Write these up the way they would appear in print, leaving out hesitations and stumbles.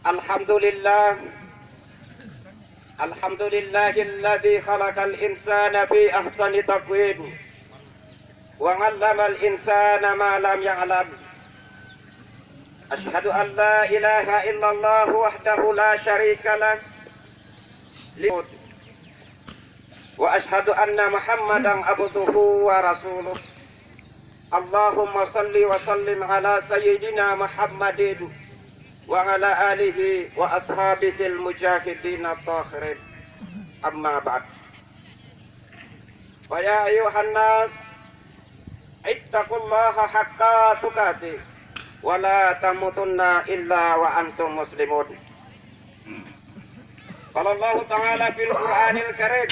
Alhamdulillah. Alhamdulillahilladzi khalaqal insana fi ahsani taqwim wa 'allamal insana ma lam ya'lam. Asyhadu an la ilaha illallah wahdahu la syarika lah wa asyhadu anna Muhammadan abduhu wa rasuluh. Allahumma salli wa sallim ala sayyidina Muhammadin wa ala alihi wa ashabihi al-mujahidin at-tahirin. Amma ba'd. Wa ya ayuhan nas ittaqullaha haqqa tuqatih wa la tamutunna illa wa antum muslimun. Qala Allah Ta'ala fil Qur'anil Karim,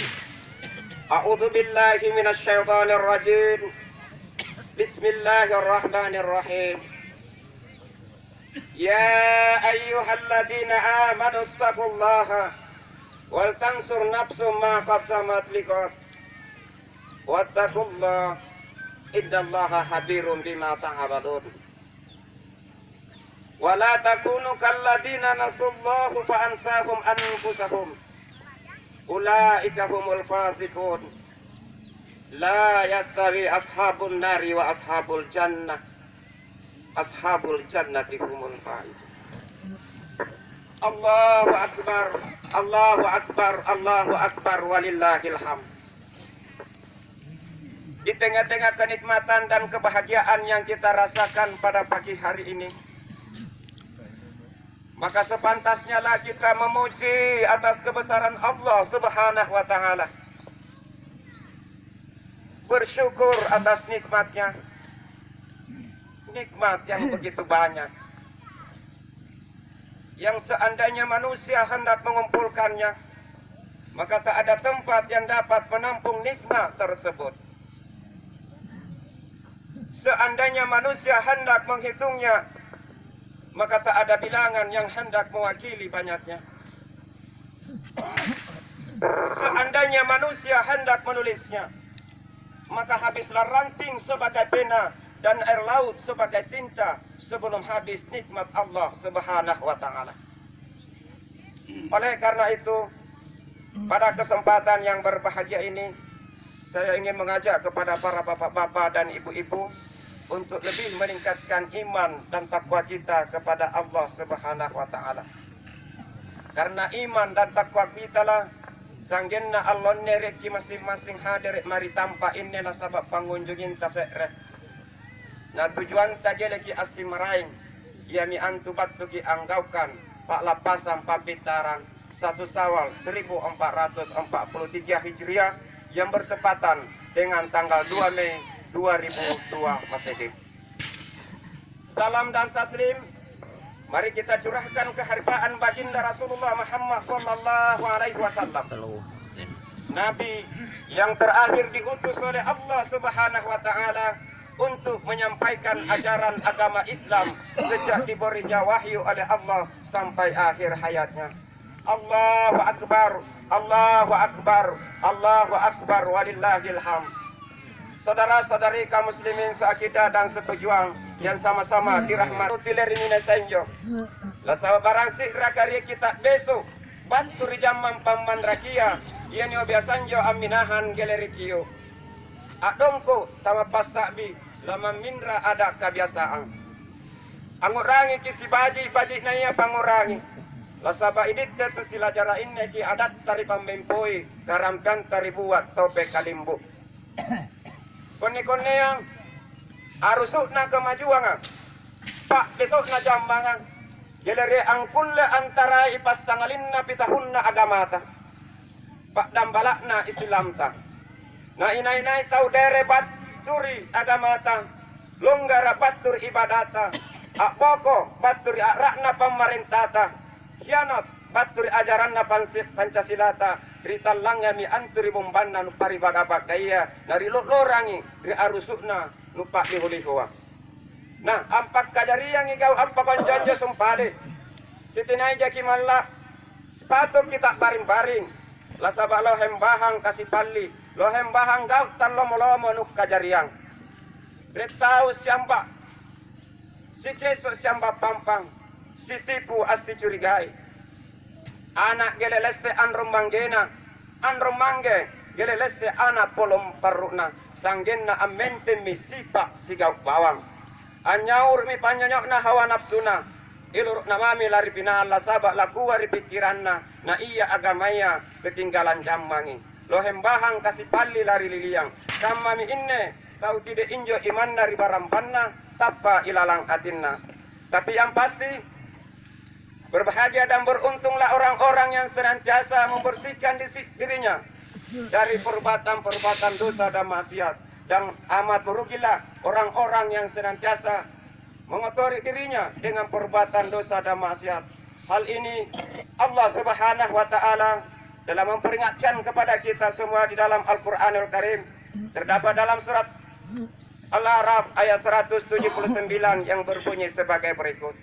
a'udzu billahi minasy syaithanir rajim. Bismillahirrahmanirrahim. Ya ayyuhalladzina amanu taqullaha wal tansur nafsum ma qaddamat liqad wattaqullaha innallaha khabirun bima ta'malun. Wa la takunu kalladzina nasullahu fa ansahum anfusahum ulaika humul fasiqun. La yastawi ashabun nari wa ashabul jannah. Ashabul jannati humul faizun. Allahu akbar, Allahu akbar, Allahu akbar, walillahil hamd. Di tengah-tengah kenikmatan dan kebahagiaan yang kita rasakan pada pagi hari ini, maka sepantasnya lah kita memuji atas kebesaran Allah Subhanahu wa Ta'ala, bersyukur atas nikmatnya, nikmat yang begitu banyak, yang seandainya manusia hendak mengumpulkannya, maka tak ada tempat yang dapat menampung nikmat tersebut. Seandainya manusia hendak menghitungnya, maka tak ada bilangan yang hendak mewakili banyaknya. Seandainya manusia hendak menulisnya, maka habislah ranting sebagai pena dan air laut sebagai tinta sebelum habis nikmat Allah Subhanahu wa Ta'ala. Oleh karena itu, pada kesempatan yang berbahagia ini, saya ingin mengajak kepada para bapak-bapak dan ibu-ibu untuk lebih meningkatkan iman dan takwa kita kepada Allah Subhanahu wa Ta'ala. Karena iman dan takwa kita lah sanggenna Allah nereki masing-masing hadir mari tampak ini nasabab pangunjungin tasereh. Nah tujuan tajeleki asim meraing yami antu batuki anggaukan pak lapasan papitaran 1 Syawal 1443 Hijriah yang bertepatan dengan tanggal 2 Mei 2002 Masehi. Salam dan taslim, mari kita curahkan keharibaan baginda Rasulullah Muhammad sallallahu alaihi wasallam, Nabi yang terakhir diutus oleh Allah Subhanahu wa Ta'ala untuk menyampaikan ajaran agama Islam sejak diberinya wahyu oleh Allah sampai akhir hayatnya. Allahu akbar, Allahu akbar, Allahu akbar, walillahil hamd. Saudara-saudari kaum muslimin seakidah dan sepejuang yang sama-sama dirahmati tilerimina sanjo. La sabarang sikrakari kita besok banturi jaman paman rakia yani obiasanjo aminahan gelerikio. Adongko tama pasabi lama mindra ada kebiasaan. Angurangi kisi baji naya pangurangi. Lasaba idit tetu sila jara inne ki adat tari pambempoi karamkan tari buat tope kalimbu. Kone yang arusuk na kemajuan pak besok na jambangan gelere angkulle antara ipas tangalin na pitahun na agamata pak dambalak na islamta na inay tau dere baturi agamata longgara batur ibadata akboko baturi akrakna pamarentata hianat baturi ajaran na Pancasilata ritalangami anturi bombanna nu paribagabag kaya nari lorangi ri arusukna nu pak lihulihua. Nah ampak kajariang igaw ampak konjonjo sumpade sitinay jaki malla sepatu kita baring-baring lasaba lohem bahang kasipalli lohem bahang gaw tan lomo-lomo nu kajariang retau siamba si kesok siamba pampang si tipu as si curigai. Anak gelelese anrom manggena, anrom mangge gelelese anak polom paruna, sanggenna amente misipa sigau bawang. Anyaur mi panyonyok na hawa nafsuna, iluruk namami lari pinala sabak lakuari pikiranna, na iya agamaya ketinggalan jamangi. Lohem bahang kasih pali lari liliang, kamami inne tau tidak injo iman dari barampanna, tapa ilalang atinna. Tapi yang pasti berbahagia dan beruntunglah orang-orang yang senantiasa membersihkan dirinya dari perbuatan-perbuatan dosa dan maksiat. Dan amat merugilah orang-orang yang senantiasa mengotori dirinya dengan perbuatan dosa dan maksiat. Hal ini Allah Subhanahu wa Ta'ala telah memperingatkan kepada kita semua di dalam Al-Quranul Karim. Terdapat dalam surat Al-A'raf ayat 179 yang berbunyi sebagai berikut.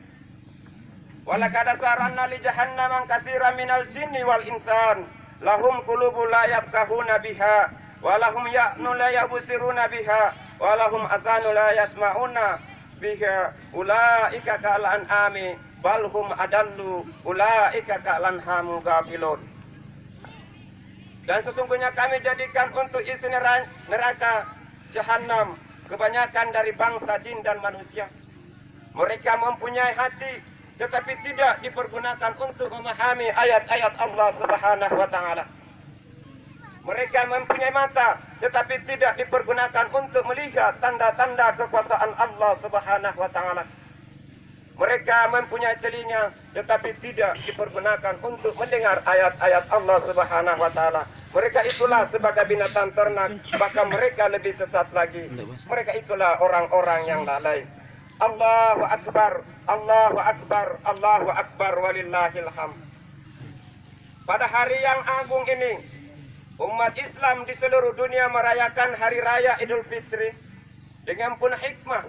Walaqad saranna li jahannam katsiran minal jinni wal insan lahum qulubun la yafqahuna biha wa lahum ya'nun la yabsiruna biha wa lahum azanun la yasma'una biha ulaika kal an'ami bal hum adallu ulaika kal anhamu ghafilun. Dan sesungguhnya kami jadikan untuk isi neraka jahanam kebanyakan dari bangsa jin dan manusia. Mereka mempunyai hati tetapi tidak dipergunakan untuk memahami ayat-ayat Allah Subhanahu wa Ta'ala. Mereka mempunyai mata tetapi tidak dipergunakan untuk melihat tanda-tanda kekuasaan Allah Subhanahu wa Ta'ala. Mereka mempunyai telinga tetapi tidak dipergunakan untuk mendengar ayat-ayat Allah Subhanahu wa Ta'ala. Mereka itulah sebagai binatang ternak, bahkan mereka lebih sesat lagi. Mereka itulah orang-orang yang lalai. Allahu Akbar, Allahu Akbar, Allahu Akbar walillahil hamd. Pada hari yang agung ini, umat Islam di seluruh dunia merayakan hari raya Idul Fitri dengan penuh hikmah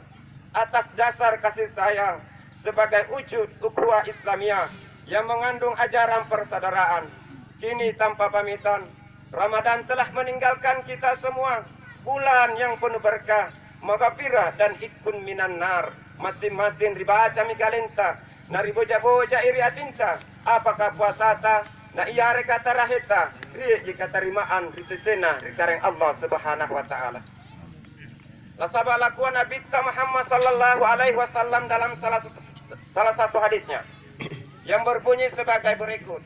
atas dasar kasih sayang sebagai wujud ukhuwah Islamiyah yang mengandung ajaran persaudaraan. Kini tanpa pamitan, Ramadan telah meninggalkan kita semua, bulan yang penuh berkah, maghfirah dan ikun minan nar. Masing-masing ribaca mikalenta nari boja-boja iri atinta apakah puasata na iya reka taraheta ri jika tarimaan risesena rikareng Allah Subhanahu wa Ta'ala. Lasaba lakuan Nabi Muhammad sallallahu alaihi wasallam dalam salah satu hadisnya yang berbunyi sebagai berikut.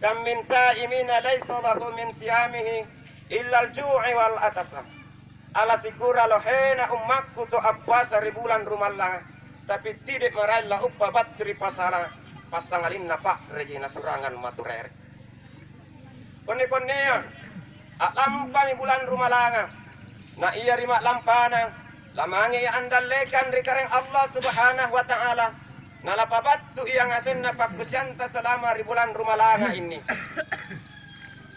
Kam min sa'imina laysa lahu min siyamihi illa al-ju'i wal atasam. Ala sikura lohena umakku to puasa ribulan rumalang tapi tidak meraih upah batri pasara pasangalin napa regina surangan maturer. Kone-konea lampami bulan rumalanga na iya rima lampana lamangi andalekan rikareng Allah Subhanahu wa Ta'ala na lapabattu iya ngasenna pakusyanta selama ribulan rumalanga ini.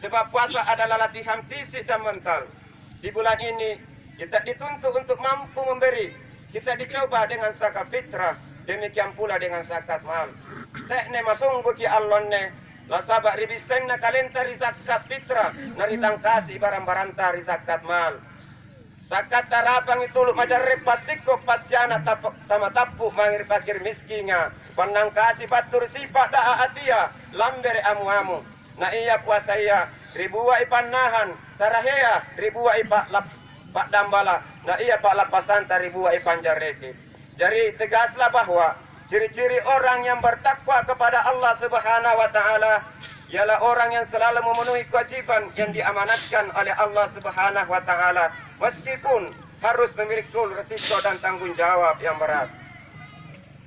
Sebab puasa adalah latihan fisik dan mental. Di bulan ini kita dituntut untuk mampu memberi. Kita dicoba dengan zakat fitrah, demikian pula dengan zakat mal. Tekne masunggu ki allonne, la sabak ribisenna kalenta ri zakat fitrah, nari tangkasi barang-barang tari zakat mal. Zakat tarapang itu lu majarre pasiko pasyana tamatapu mangir pakir miskinga, panangkasi patur sifat daa atia, lambere amu-amu. Na iya puasa iya, ribuwa ipanahan, tarahea, ribuwa ipak Pak Dambala, nah iya Pak Lapasan ribuwa ipanjareke. Jadi tegaslah bahwa ciri-ciri orang yang bertakwa kepada Allah Subhanahu wa Ta'ala ialah orang yang selalu memenuhi kewajiban yang diamanatkan oleh Allah Subhanahu wa Ta'ala, meskipun harus memiliki resiko dan tanggung jawab yang berat.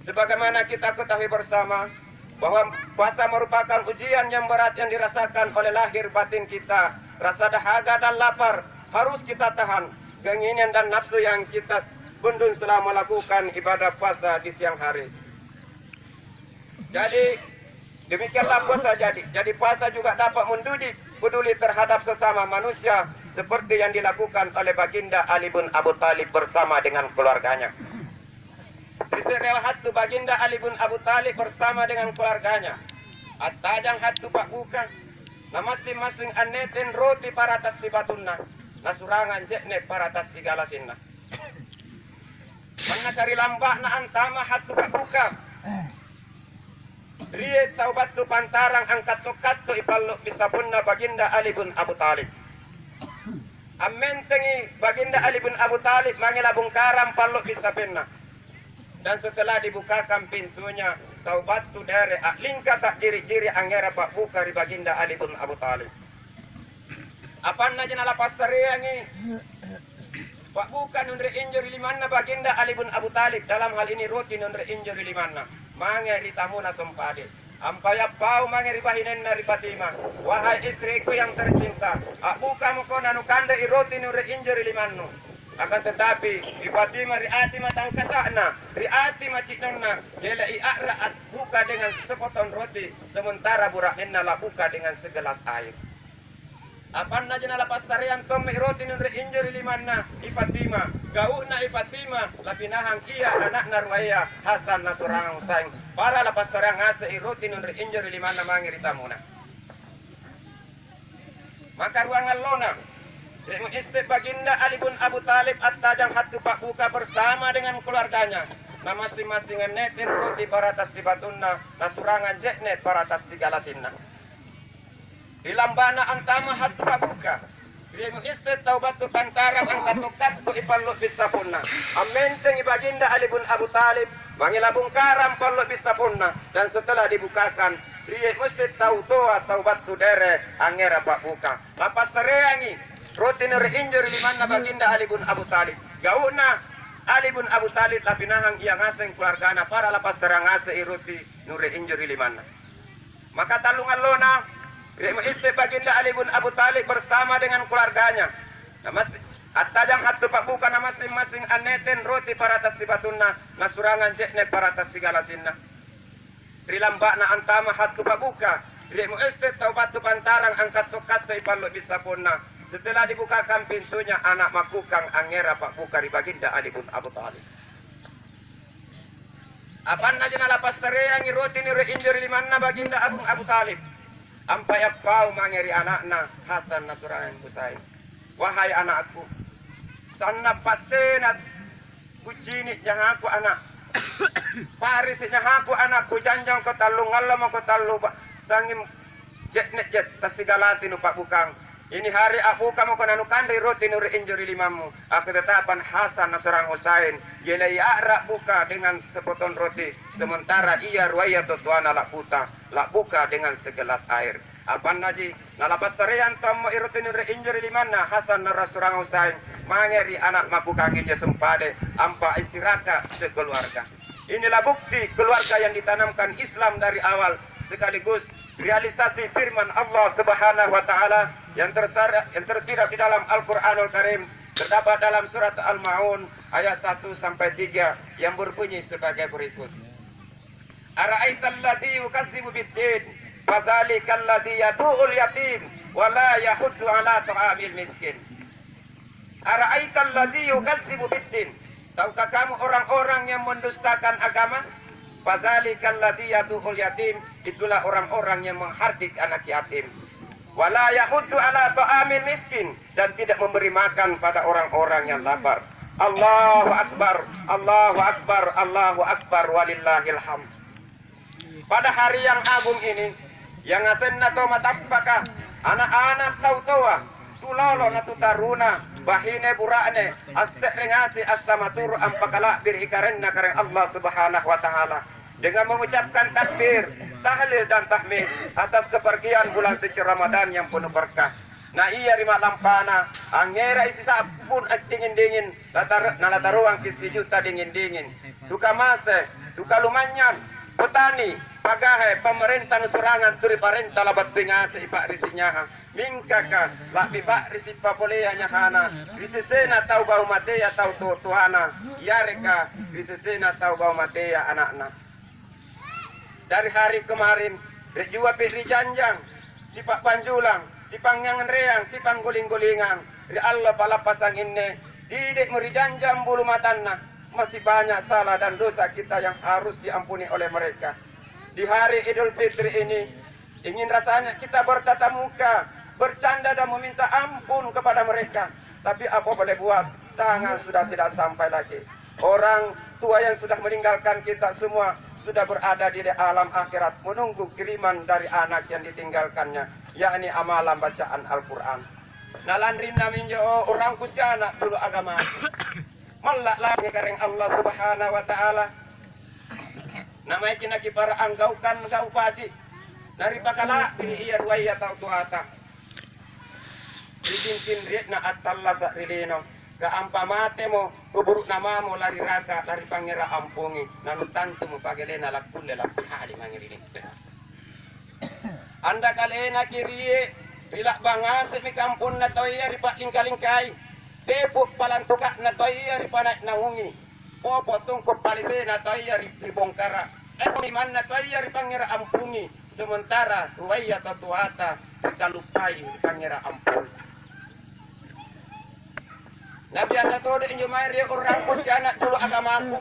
Sebagaimana kita ketahui bersama bahwa puasa merupakan ujian yang berat yang dirasakan oleh lahir batin kita. Rasa dahaga dan lapar harus kita tahan, keinginan dan nafsu yang kita bendung selama melakukan ibadah puasa di siang hari. Jadi demikianlah puasa jadi puasa juga dapat mendidik peduli terhadap sesama manusia seperti yang dilakukan oleh Baginda Ali bin Abu Thalib bersama dengan keluarganya. Diserial hatu Baginda Ali bin Abu Thalib bersama dengan keluarganya. At-tajang hatu pak bukan. Na masing-masing aneten roti para tas si batunna. Na surangan jekne para tas si galasinna. Mana cari lambak na antama hatu pak buka. taubat tu pantarang angkat tokat tu ipaluk bisa punna baginda Ali bin Abu Talib. Ammentengi baginda Ali bin Abu Talib mangilabung karam paluk bisa penna. Dan setelah dibukakan pintunya taubat tu dari lingka tak diri-diri angera pak buka di baginda Ali bin Abu Talib. Apaan aja nala pasariangi pak buka nundre injuri limanna baginda Ali bin Abu Talib dalam hal ini roti nundre injuri limanna mangeri tamuna sempade ampaya pau mangeri bahinenna ri Fatimah wahai istriku yang tercinta buka mo ko nanu kanda i roti nundre injuri limannu akan tetapi di Fatimah ri ati matang kasana ri ati macinonna gela i akraat buka dengan sepotong roti sementara buraknya la buka dengan segelas air. Apan na jana lapas sarian tom roti nundre injuri limanna i Fatimah gauna i Fatimah lapinahang iya anak narwaya Hasan nasurang saing para lapas sarian ngase i roti nundre injuri limanna mangiri tamuna maka ruangan lona isep baginda Ali bin Abu Talib at-tajang hatu pak buka bersama dengan keluarganya na masing-masing netin roti paratas sibatunna nasurangan jeknet paratas sigalasinna ilambana antama hatu pabuka rimu isset taubat tu pantarang angkat tukat tu ipaluk bisa punna amenteng baginda Ali bin Abu Talib mangilabung karam paluk bisa punna dan setelah dibukakan riye mesti tau toa taubat tu dere angera pak buka lapas sereangi roti nere injur limanna baginda Ali bin Abu Talib gauna Ali bin Abu Talib lapinahang ia ngaseng keluargana para lapas serang ngase roti nure injur limanna maka talungan lona isep baginda Ali bin Abu Talib bersama dengan keluarganya. At-tajang hatu pak buka na masing-masing aneten roti paratas sibatunna nasurangan jekne paratas sigalasinna. Rilambak na antama hatu pak buka. Rimu isep taubat tu pantarang angkat tokat tu ipaluk bisa punna. Setelah dibukakan pintunya anak makukang angera pak buka di baginda Ali bin Abu Talib. Apan aja nalapas tareangi roti ni injur limanna baginda Abu Talib. Ampai pau mangeri anakna Hasan Nasrani Husain. Wahai anakku, sanna pasenat kucini jahaku anak. Paris jahaku anakku janjang ko talung ngalam ko talu sangim jet net jet tasigalasin upak bukang. Ini hari aku kamu konanu kandai roti nur injuri limamu. Aku tetapan Hasan Nasrani Husain. Gila ia buka dengan sepotong roti. Sementara ia ruaya tutuana lak buka dengan segelas air. Apa naji? Nalapas tarian tamu roti nur injuri limana Hasan Nasrani Husain. Mangeri anak mapukanginnya sempade. Ampa istiraka sekeluarga. Inilah bukti keluarga yang ditanamkan Islam dari awal. Sekaligus realisasi firman Allah Subhanahu wa taala yang tersirat di dalam Al-Qur'anul Karim terdapat dalam surat Al-Maun ayat 1 sampai 3 yang berbunyi sebagai berikut. Ara'aital ladzi yukadzibu bid-din fadzalikal ladzi yad'ul yatim wa la yahuddu ala ta'amil miskin. Ara'aital ladzi yukadzibu bid-din. Tahukah kamu orang-orang yang mendustakan agama? Fadzalikal ladzi yad'ul yatim, itulah orang-orang yang menghardik anak yatim. Wala yahuddu ala ta'amil miskin, dan tidak memberi makan pada orang-orang yang lapar. Allahu akbar, Allahu akbar, Allahu akbar walillahil hamd. Pada hari yang agung ini, yang asenna to matapaka anak-anak tau-tawa tulolo na tutaruna bahine burane asek rengasi as-samatur ampakala bir ikarenna kareng Allah Subhanahu wa taala dengan mengucapkan takbir, tahlil dan tahmid atas kepergian bulan suci Ramadan yang penuh berkah. Nah iya rima lampana angera isi sabun dingin-dingin nalataruang kisi juta dingin-dingin tuka mase, tuka lumanyan petani, pagahe, pemerintah nusurangan turi parenta labat pengase ipak risinya mingkaka lapi pak risi papoleanya kana risisena tau bau matea tau tuana yareka risisena tau bau matea anak-anak. Dari hari kemarin rejua pikri janjang sipak panjulang sipang yang reang sipang guling-gulingan ri Allah pala pasang ini didik muri janjang bulu matanna masih banyak salah dan dosa kita yang harus diampuni oleh mereka. Di hari Idul Fitri ini ingin rasanya kita bertatap muka bercanda dan meminta ampun kepada mereka, tapi apa boleh buat, tangan sudah tidak sampai lagi. Orang tua yang sudah meninggalkan kita semua sudah berada di alam akhirat menunggu kiriman dari anak yang ditinggalkannya, yakni amalan bacaan Al-Quran. Nalandrin namin jo orang kusyana dulu agama malak lagi kareng Allah subhanahu wa ta'ala namai kinaki para anggaukan gau paci dari pakala pilih iya ruaya tau tuata dipimpin riekna atallasa rilino ka ampa mate mo kuburu nama mo lari raka lari pangira ampungi nanu tantu mo pagelena lakulle lapi hali mangirini anda kalena kiri bila bangas mi kampun na toya ripat lingkalingkai tepu palantuka na toya ripanat nangungi popo tungkop palise na toya ribongkara esliman na toya ripangira ampungi sementara ruaya tatuata rikalupai ripangira ampun. Na biasa to de nyumay ri orang kusyana dulu agamaku.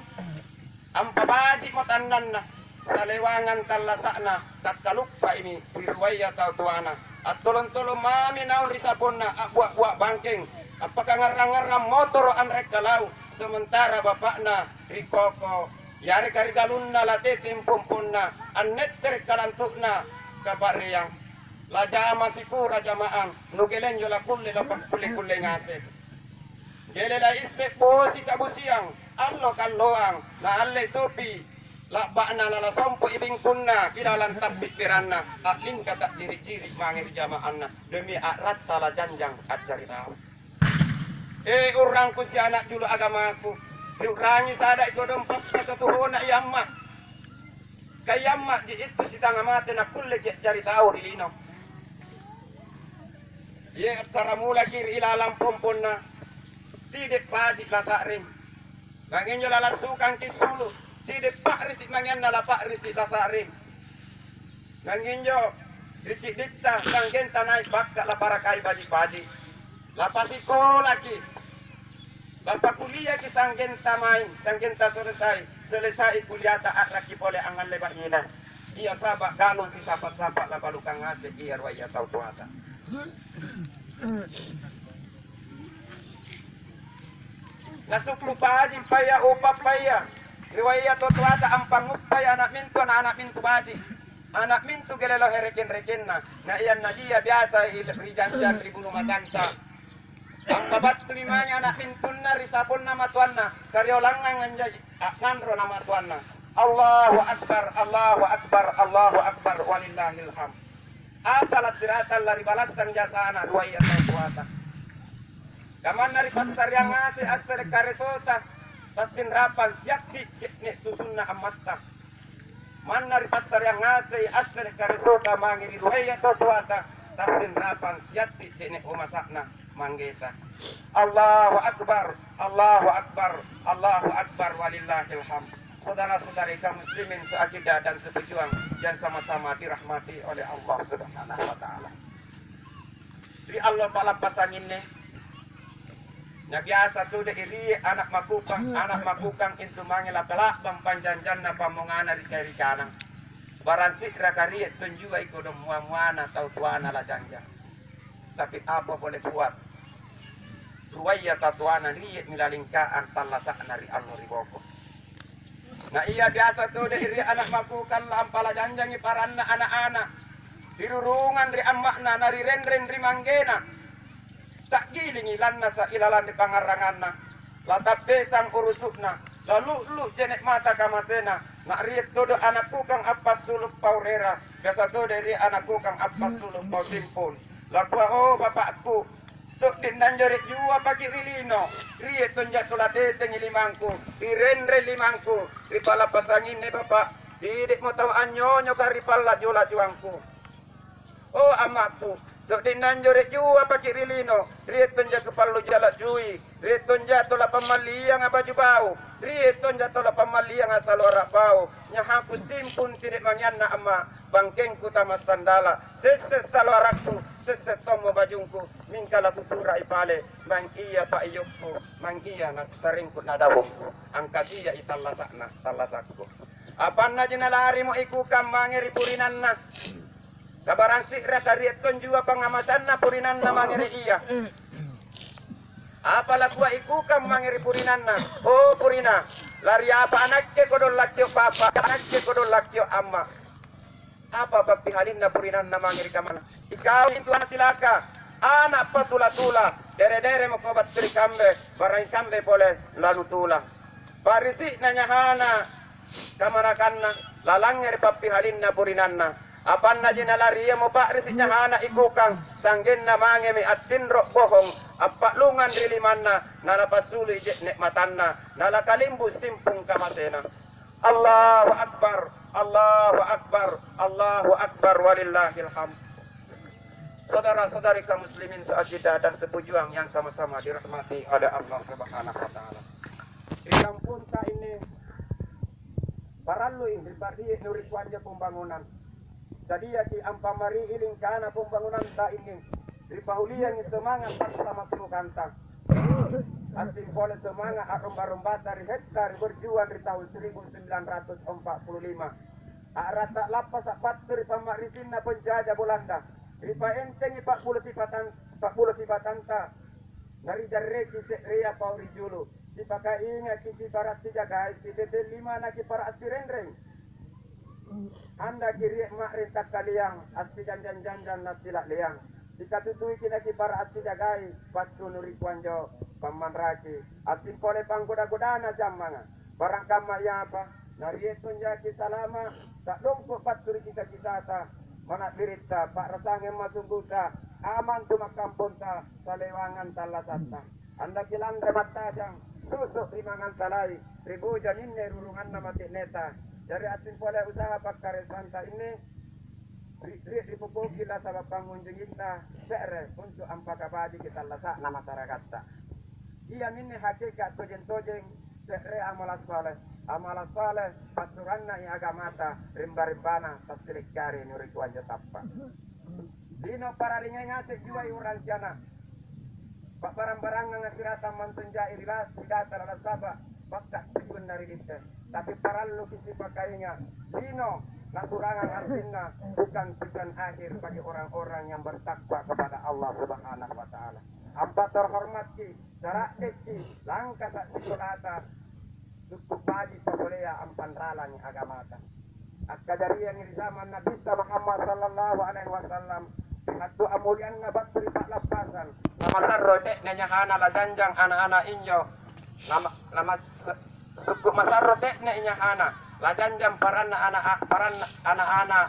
Ampa baji mo tanan na sa lewangan talasakna takkaluppa ini riwaya tau tuana. At tulong-tulong mami naon risapon na buak-buak bangking. Apakah ngarang-ngarang motor an rekalau sementara bapakna rikoko yari karigalunna latitim pumpuna annet kalantukna kabariyang laja masiku rajamaang nugelen yo la kulle la kulle ngase. Gelela isek bosi kabusiang allo kalloang na alle topi la ba'na la sompo ibing kunna kilalan tapik piranna aling kata ciri-ciri mangir jamaanna demi akrat tala janjang ajari tahu orang ku si anak dulu agamaku rangi sada itu dompak ketuhuna yamma kayamma di itu si tanga mate na kulle cari tahu rilino ye karamula kir ilalam pomponna tidak pajik lasaring mangenyo lalasukan kisulu tidak pak risik mangen nala pak risik lasaring mangenyo dikit-dikta sanggen tanai bakka la parakai baji-baji lapasiko lagi bapak kuliah ki sanggen tamai sanggen ta selesai kuliah taat lagi boleh angan lebak nyina iya sabak galon si sapa-sapa la balukang ngasih iya ruaya tau tuata nasuklu paji paya upap paya riwaya totuata ampang upaya anak mintu baji anak mintu gelelo hereken na iyan na dia biasa rijanjan ribulu matanta ang kabat tulimanya anak mintu na risapon na matuan na karyolangan ngandro na matuan na Allahu Akbar Allahu Akbar Allahu Akbar walillahil ham apalah siratan lari balasan jasana riwaya totuata kaman nari pasar yang ngasih asal karesota tasin rapan siakti cekne susunna amatta man nari pasar yang ngasih asal karesota mangiri ruaya totuata tasin rapan siakti cekne umasakna manggeta Allahu Akbar Allahu Akbar Allahu Akbar walillahil hamd. Saudara-saudari kaum muslimin seakidah dan setujuan yang sama-sama dirahmati oleh Allah Subhanahu wa taala. Di Allah palapasan ini na biasa tu de iri anak makukang itu mangela pelak pampanjanjan na pamongana di kiri kanan baransi rakari tunjua iko do muana tau tuana la janja tapi apa boleh buat ruaya tatuana riet milalingkaan talasak nari Allah riboko na iya biasa tu de iri anak makukang lampala janjang iparanna anak-anak dirurungan ri ammakna nari ren-ren ri manggena tak gilingi lanna sa ilalan di pangaranganna latap pesang urusukna lalu lu jenek mata kamasena nak riet todo anakku kang apas suluk paurera biasa todo dari anakku kang apas suluk pau simpun laku oh bapakku sok dindan joret jua pagi rilino riet tunjak tula teteng limangku irenre limangku ripala pasangin ne bapak didik mo tau anyonyo karipala jola juangku oh amakku sok dinan joret jua pagi rilino riet tunjak kepala jala jui riet tunjak tola pamaliang abaju bau riet tunjak tola pamaliang asal ora bau nyahaku simpun tidak manyanna ama bangkengku tamas sandala seses salwaraku seset tomo bajungku mingkala kutura ipale mangiya pa iyukku mangiya nasaringku nadawungku angkasiya italasakna talasakku apanna jinalari mo ikukam mangeri purinanna kabaran sikra kariet konjua pangamasanna purinanna mangeri iya apalah kuwa ikukam mangeri purinanna oh purina Lari apa anaknya kodol lakyo papa, anaknya kodol lakyo amma. Apa papihalin na purinan na mangiri kamana. Ikaw itu anak silaka. Anak patula-tula. Dere-dere mo kobat kiri kambe. Barang kambe boleh lalu tula. Parisi na nyahana. Kamanakanna. Lalangir papihalin na purinan na. Apan na jinalariya mo pa risi nyahana ikukang. Sanggin na mangemi at tinrok bohong. Apalungan riliman na. Nalapasuli nekmatan na. Nalakalimbu simpung kamasena. Allahu Akbar, Allahu Akbar, Allahu Akbar walillahil hamd. Saudara-saudari kaum muslimin seajidah dan sepujuang yang sama-sama dirahmati oleh Allah Subhanahu wa taala. Di kampung ta ini paralui ribadi nuri kuanja pembangunan. Jadi ya ki ampamari iling kana pembangunan ta ini. Ripahulian semangat bersama penuh kantang. Asing boleh semangat aromba-romba dari hektar berjuang di tahun 1945. Rata lapas sapat dari pamarisinna penjajah Belanda. Ripa enteng 40 sifatan ta. Dari jarreki sekria pauri julu. Dipakai ingat kisi barat tiga guys. Di dete 5 naki para asirendreng. Anda kiri mak rentak kaliang. Asti janjan-janjan nasilak liang. Jika tutui kina ki para asti jagai. Patu nuri kuanjo. Paman Raji, asim pole panggoda-godana jamanga. Barang kama ya apa? Narietun jaki salama, tak longkok paturi kita kisata. Mana dirita, Pak Rasange masungguta, aman tumak kampunta, salewangan talasata. Anda kilang mata jang, susuk rimangan talai, ribu janinne rurungan nama neta. Dari asim pole usaha pakare santa ini, ripupuki lah sabab pangunjung kita, sere untuk ampakabadi kita lasak nama masyarakat. Iya minni hakikat tojeng-tojeng sekre amalas saleh pasuranna i agamata rimba-rimbana tasilik kari nuri kuanja tappa dino para ringai ngasik juai urang jana pak barang-barang ngasirata mantunja irilas sidata lalas saba bakta sibun dari dite tapi para lukisi pakainya dino naturangan artinya bukan akhir bagi orang-orang yang bertakwa kepada Allah Subhanahu wa taala. Amba terhormat ki, jarak ki, langkah tak sikulata, cukup baji seboleh ampan ralang agamata. Akadari yang di zaman Nabi Muhammad sallallahu alaihi wasallam, atau amulian nabat beripak lapasan. Nama sarrote nanya hana la janjang anak-anak inyo. Nama suku masarrote nanya hana la janjang paran anak-anak.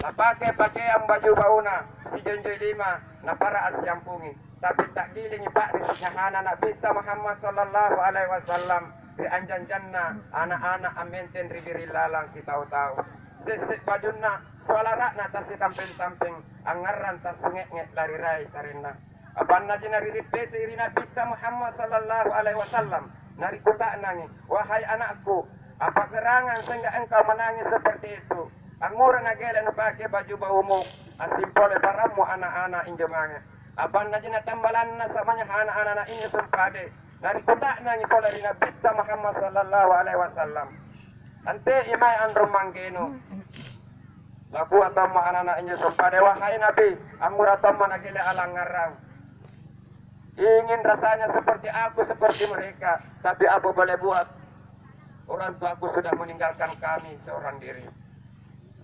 La pakai yang baju bauna si jonjoi 5 na para asyampungi tapi tak giling pak risnya hana Nabi Muhammad sallallahu alaihi wasallam di anjan janna anak-anak amenten ribiri lalang si tahu-tahu sesek bajunna sualara na tas tamping-tamping angaran tas ngek dari rai sarina abanna jina riripe siri Nabi Muhammad sallallahu alaihi wasallam nari kuta nangi wahai anakku apa gerangan sehingga engkau menangis seperti itu angura nagela na pakai baju baumu asimpole paramu anak-anak injemange aban na jina tambalan na samanya anak-anak inyo sumpade nari kota na ni pola rina bitta Muhammad sallallahu alaihi wasallam ante imay andro manggeno laku atama anak-anak inyo sumpade wahai nabi angura tamma nagela alangarang ingin rasanya seperti aku seperti mereka tapi apa boleh buat orang tua aku sudah meninggalkan kami seorang diri.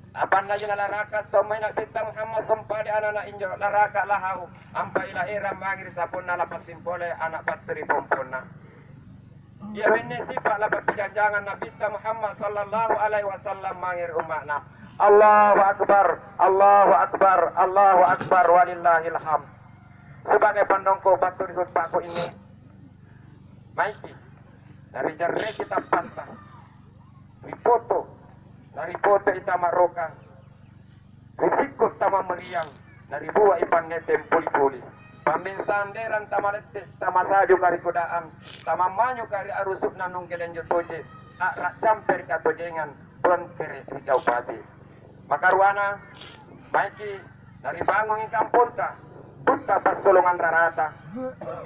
Apan lagi laraka tomay na kita Muhammad sampali anak injo laraka lahau ampai ila era mangir sapon na lapas simpole anak bateri pompona. Ia menesi pak lapat pijanjangan Nabi Muhammad sallallahu alaihi wasallam mangir umatna. Allahu akbar, Allahu akbar, Allahu akbar walillahil hamd. Sebagai pendongko batu di pakku ini, maiki dari jarre kita pantang, dipoto. Dari foto itama roka risiko tama meriang dari buah ipan netem puli-puli paminsan deran tama letes tama saju kari kudaan tama manyu kari arusuk nanung kelenjo toje akrak camper katojengan pon kere hijau pati makaruana maiki dari bangun ikan ponta punta pas kolongan rarata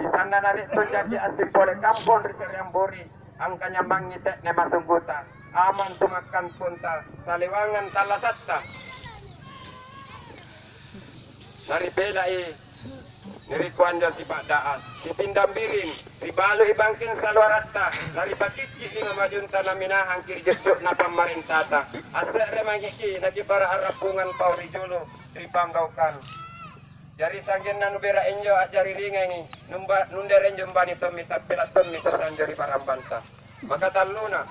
di sana narik terjadi asim pole kampon riseri ambori angkanya mangitek ne masungguta aman tumakan punta saliwangan talasatta dari belai dari kuanja si Pak Da'a, si Tindambirin, di Balu ibangkin saluaratta, dari Pakiki lima majunta na minahang kiri jesuk na pamarintata, asa remangiki nagi para harapungan pauri julu, di panggaukan. Jari sanggen nanu bera enjo jari ringengi, nunderen jumbani tomi tapilaton mi sasanjari parambanta. Maka taluna,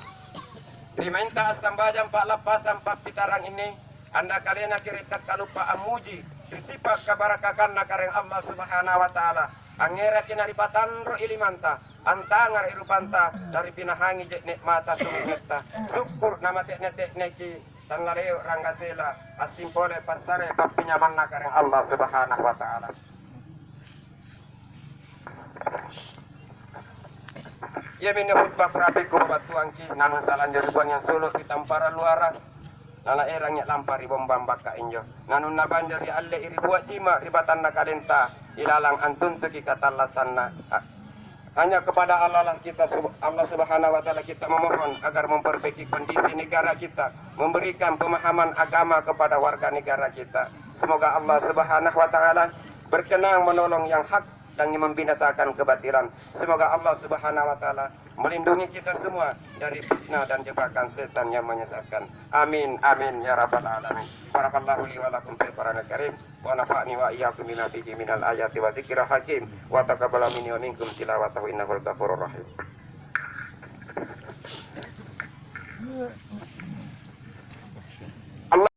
diminta asambajang pak lapasan pak pitarang ini, anda kalian akiritak kalupa amuji, Sifat kabarakakan nakareng Allah subhanahu wa ta'ala. Angera kinari patandro ilimanta. Antangar irupanta. Dari pinahangi jek nikmata sumikta. Syukur nama tekneki. Tangaleo ranggasela. Asimpole pasare papinyaman nakareng Allah subhanahu wa ta'ala. Ya minahut baprabiku batuangki. Nanun salan jaribuan yang solo ditampara luara. Nala erangnya lampari bombambak ka inyo. Nanun na banjari alle iri buat cima ribatan na kalenta ilalang antun tuki katalasan na. Hanya kepada Allah lah kita Allah Subhanahu wa taala kita memohon agar memperbaiki kondisi negara kita, memberikan pemahaman agama kepada warga negara kita. Semoga Allah Subhanahu wa taala berkenan menolong yang hak dan membinasakan kebatilan. Semoga Allah Subhanahu wa taala melindungi kita semua dari fitnah dan jebakan setan yang menyesatkan. Amin amin ya rabbal alamin. Barakallahu li wa lakum fil Qur'anil karim wa nafa'ni wa iyyakum bima fihi minal ayati wa dzikril hakim wa taqabbal minni wa minkum tilawatahu innahu ghafurur rahim. Allah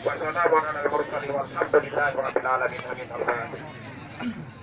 wa salamun ala al-mursalin walhamdulillahi rabbil alamin. Amin.